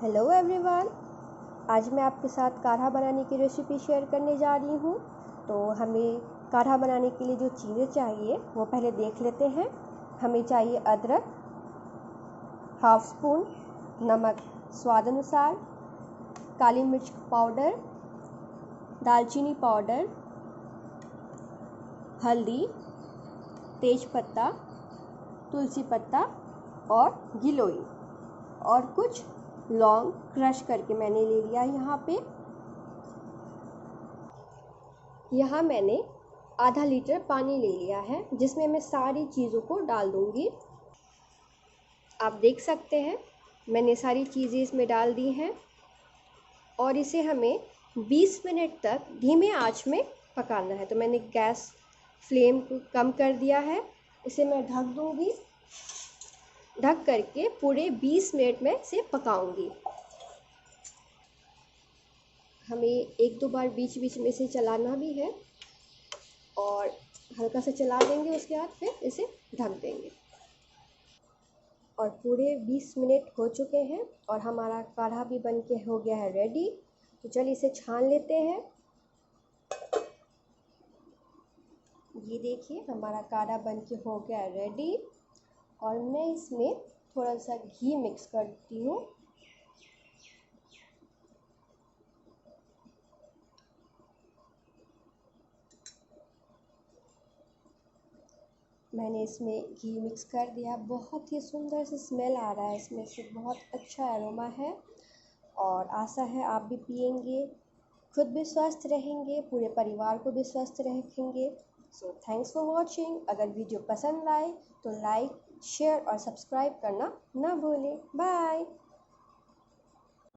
Hello everyone. आज मैं आपके साथ काढ़ा बनाने की रेसिपी शेयर करने जा रही हूँ। तो हमें काढ़ा बनाने के लिए जो चीज़ें चाहिए वो पहले देख लेते हैं। हमें चाहिए अदरक, हाफ स्पून, नमक स्वाद अनुसार, काली मिर्च पाउडर, दालचीनी पाउडर, हल्दी, तेज पत्ता, तुलसी पत्ता और गिलोई और कुछ लौंग क्रश करके मैंने ले लिया। यहाँ मैंने आधा लीटर पानी ले लिया है जिसमें मैं सारी चीज़ों को डाल दूँगी। आप देख सकते हैं मैंने सारी चीज़ें इसमें डाल दी हैं और इसे हमें 20 मिनट तक धीमे आंच में पकाना है। तो मैंने गैस फ्लेम को कम कर दिया है। इसे मैं ढक दूँगी। ढक करके पूरे 20 मिनट में इसे पकाऊंगी। हमें एक दो बार बीच बीच में इसे चलाना भी है और हल्का सा चला देंगे, उसके बाद फिर इसे ढक देंगे। और पूरे 20 मिनट हो चुके हैं और हमारा काढ़ा भी बन के हो गया है रेडी। तो चलिए इसे छान लेते हैं। ये देखिए हमारा काढ़ा बन के हो गया है रेडी और मैं इसमें थोड़ा सा घी मिक्स करती हूँ। मैंने इसमें घी मिक्स कर दिया। बहुत ही सुंदर से स्मेल आ रहा है इसमें से, बहुत अच्छा एरोमा है और आशा है आप भी पिएंगे, खुद भी स्वस्थ रहेंगे, पूरे परिवार को भी स्वस्थ रखेंगे। So thanks for watching. अगर वीडियो पसंद आए तो लाइक, शेयर और सब्सक्राइब करना ना भूलें। बाय।